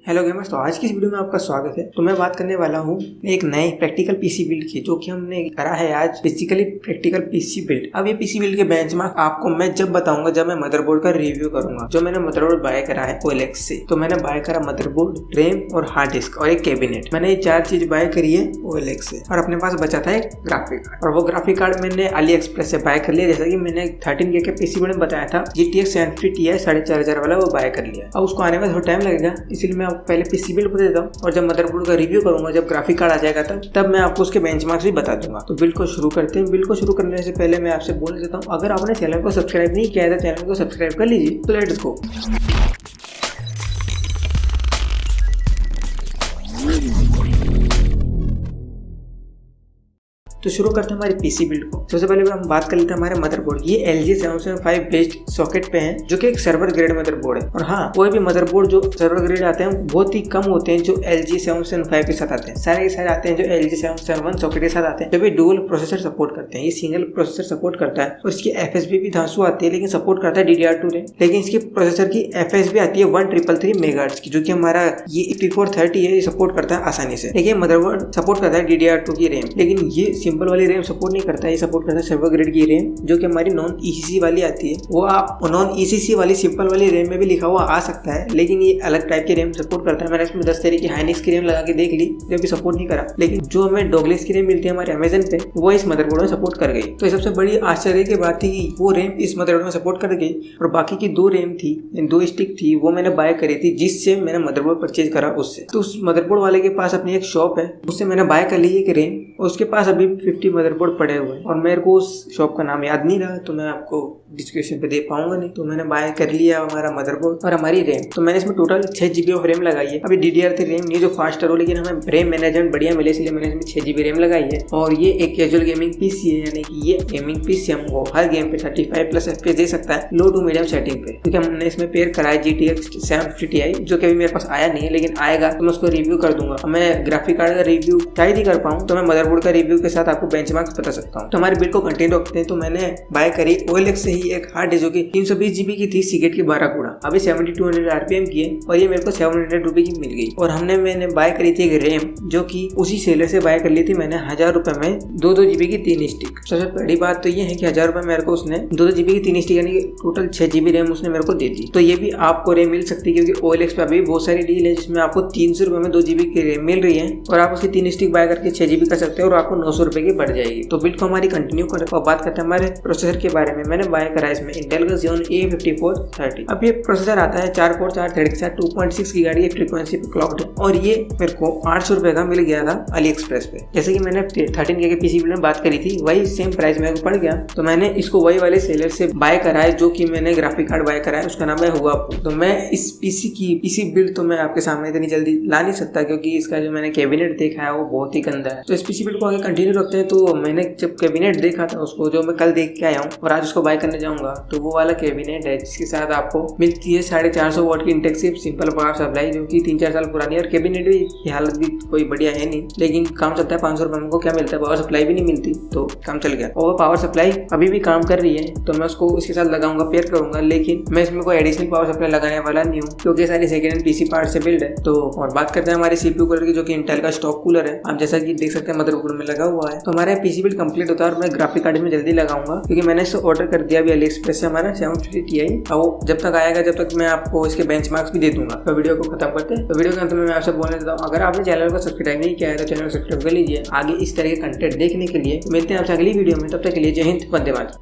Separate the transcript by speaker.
Speaker 1: Hello gamers, तो आज की इस वीडियो में आपका स्वागत है। तो मैं बात करने वाला हूँ एक नए प्रैक्टिकल पीसी बिल्ड की, जो कि हमने करा है आज बेसिकली प्रैक्टिकल पीसी बिल्ड। अब ये पीसी बिल्ड के बेंचमार्क आपको मैं जब बताऊंगा जब मैं मदरबोर्ड का रिव्यू करूंगा। जो मैंने मदरबोर्ड बाय करा है OLX से, तो मैंने बाय करा मदरबोर्ड, रैम और हार्ड डिस्क और एक कैबिनेट। मैंने ये 4 चीज बाय करी है OLX से, और अपने पास बचा था एक ग्राफिक कार्ड, और वो ग्राफिक कार्ड मैंने AliExpress से बाय कर लिया। जैसा कि मैंने 13K के पीसी बिल्ड में बताया था, GTX 750 Ti 4500 वाला वो बाय कर लिया। अब उसको आने में थोड़ा टाइम लगेगा, इसलिए मैं पहले पीसी बिल्ड बता देता हूँ, और जब मदरबोर्ड का रिव्यू करूंगा, जब ग्राफिक कार्ड आ जाएगा तब मैं आपको उसके बेंचमार्क्स भी बता दूंगा। तो बिल्ड को शुरू करते हैं। बिल्ड को शुरू करने से पहले मैं आपसे बोल देता हूँ, अगर आपने चैनल को सब्सक्राइब नहीं किया है तो चैनल को सब्सक्राइब कर लीजिए। तो लेट्स गो। तो शुरू करते हैं हमारी पीसी बिल्ड को। सबसे पहले हम बात कर लेते हैं हमारे मदरबोर्ड। ये LG 775 बेस्ड सॉकेट पे है, जो कि एक सर्वर ग्रेड मदरबोर्ड है। और हाँ, कोई भी मदरबोर्ड जो सर्वर ग्रेड आते हैं बहुत ही कम होते हैं जो LG 775 के साथ आते हैं। सारे के सारे आते हैं जो LG 771 सॉकेट के साथ आते हैं, जो भी डुअल प्रोसेसर सपोर्ट करते हैं। ये सिंगल प्रोसेसर सपोर्ट करता है, और इसकी FSB भी धांसू आती है, लेकिन सपोर्ट करता है DDR2 रैम। लेकिन इसके प्रोसेसर की FSB आती है 1333 मेगाहर्ट्ज की, जो कि हमारा ये 5430 है, ये सपोर्ट करता है आसानी से। लेकिन मदरबोर्ड सपोर्ट करता है DDR2 की रैम, लेकिन ये सिंपल वाली रैम सपोर्ट नहीं करता है। ये सपोर्ट करता है सर्वर ग्रेड की रैम, जो कि हमारी नॉन ECC वाली आती है। वो आप नॉन ECC वाली सिंपल वाली रैम में भी लिखा हुआ आ सकता है, लेकिन ये अलग टाइप की रैम सपोर्ट करता है। मैंने इसमें 10 तरह की हाइनिक्स की रैम लगा के देख ली, जो भी सपोर्ट नहीं करा। लेकिन जो हमें डोगलिक्स की रैम मिलती है हमारे अमेजन पे, वो इस मदरबोर्ड में सपोर्ट कर गई। तो सबसे बड़ी आश्चर्य की बात थी कि वो रैम इस मदरबोर्ड में सपोर्ट कर गई, और बाकी की 2 रैम थी, 2 स्टिक थी, वो मैंने बाय करी थी, जिससे मैंने मदरबोर्ड परचेज करा उससे। तो उस मदरबोर्ड वाले के पास अपनी एक शॉप है, उससे मैंने बाय कर ली एक रैम, और उसके पास अभी 50 मदरबोर्ड पड़े हुए हैं, और मेरे को उस शॉप का नाम याद नहीं रहा, तो मैं आपको डिस्क्रिप्शन पे दे पाऊंगा नहीं। तो मैंने बाय कर लिया हमारा मदरबोर्ड और हमारी रैम। तो मैंने इसमें टोटल 6 GB ऑफ रैम लगाई है। अभी DDR3 रैम नहीं जो फास्टर हो, लेकिन हमें रैम मैनेजमेंट बढ़िया मिले, इसलिए मैंने इसमें 6 GB रैम लगाई है। और ये एक कैजुअल गेमिंग पीसी है, यानी कि ये गेमिंग पीसी हमको हर गेम पे 35+ FPS दे सकता है, लो टू मीडियम सेटिंग पे। क्योंकि हमने इसमें पेयर करा है GTX 750 Ti, जो कि अभी मेरे पास आया नहीं है, लेकिन आएगा तो मैं उसको रिव्यू कर दूंगा। मैं ग्राफिक कार्ड का रिव्यू शायद ही कर पाऊँ, तो मैं मदरबोर्ड का रिव्यू के साथ आपको बेंचमार्क्स बता सकता हूँ। तो हमारे बिल्ड को कंटिन्यू रखते हैं। तो मैंने बाय करी OLX से ही एक हार्ड डिस्क, जो कि 320 GB की थी, Seagate की Barracuda। अभी 7200 RPM की है, और ये मेरे को 700 रुपए की मिल गई। और मैंने बाय करी थी एक रैम, जो कि उसी सेलर से बाय कर ली थी मैंने 1000 रुपए में 2 GB की 3 स्टिक। सबसे बड़ी बात तो ये है कि 1000 रुपए मेरे को उसने 2 GB की 3 स्टिक, यानी कि टोटल 6 GB रैम उसने मेरे को दे दी। तो ये भी आपको रैम मिल सकती है, क्योंकि OLX पे अभी बहुत सारी डील है जिसमें आपको 300 रुपए में 2 GB की रैम मिल रही है, और आप उसकी 3 स्टिक बाय करके 6 GB कर सकते हो, और आपको 900 रुपए की बढ़ जाएगी। तो बिल्ड को हमारी कंटिन्यू कर, और बात करते हैं हमारे प्रोसेसर के बारे में। मैंने बाय करा इसमें इंटेल का Xeon A5430। अब ये प्रोसेसर आता है 4 कोर 4 थ्रेड के साथ, 2.6 गीगाहर्ट्ज की फ्रीक्वेंसी पे क्लॉक्ड है, और ये मेरे को 800 रुपए का मिल गया था AliExpress पे। जैसे कि मैंने 13K के पीसी में बात करी थी, वही सेम प्राइस मेरे को पड़ गया। तो मैंने इसको वही वाले सेलर से बाय करा है, जो कि मैंने ग्राफिक कार्ड बाय करा है, उसका नाम है होगा। तो मैं इस पीसी बिल्ड तो मैं आपके सामने इतनी जल्दी ला नहीं सकता, क्योंकि इसका जो मैंने कैबिनेट देखा है वो बहुत ही गंदा है। तो इस पीसी बिल्ड को आगे कंटिन्यू रखते हैं। तो मैंने जब कैबिनेट देखा था उसको, जो मैं कल देख के आया हूँ और आज उसको बाय करने जाऊंगा, तो वो वाला कैबिनेट है जिसके साथ आपको मिलती है 450 वॉट की इंटेक्सिव सिंपल पावर सप्लाई, जो कि 3-4 साल पुरानी है। और कैबिनेट की हालत भी कोई बढ़िया है नहीं, लेकिन काम चलता है। 500 रुपए को क्या मिलता है, पावर सप्लाई भी नहीं मिलती, तो काम चल गया। और पावर सप्लाई अभी भी काम कर रही है, तो मैं उसको उसके साथ लगाऊंगा, पेयर करूंगा। लेकिन मैं इसमें कोई एडिशनल पावर सप्लाई लगाने वाला नहीं हूँ, क्योंकि सारी सेकेंड हैंड पीसी पार्ट से बिल्ड है। तो और बात करते हैं हमारे CPU कूलर की, जो कि इंटेल का स्टॉक कूलर है। आप जैसा कि देख सकते हैं मदरबोर्ड में लगा हुआ है। तो हमारा पीसी बिल्ड कंप्लीट होता है, और मैं ग्राफिक कार्ड में जल्दी लगाऊंगा, क्योंकि मैंने इसे ऑर्डर कर दिया अभी AliExpress से हमारा 750 Ti। वो जब तक आएगा, जब तक मैं आपको इसके बेंचमार्क्स भी दे दूंगा। तो वीडियो को खत्म करते हैं। तो वीडियो के अंत में मैं आपसे बोलने देता हूँ, अगर आपने चैनल को सब्सक्राइब नहीं किया है तो चैनल को सब्सक्राइब कर लीजिए, आगे इस तरह के कंटेंट देखने के लिए। मिलते हैं आपसे अगली वीडियो में, तब तक के लिए जय हिंद, वंदे मातरम।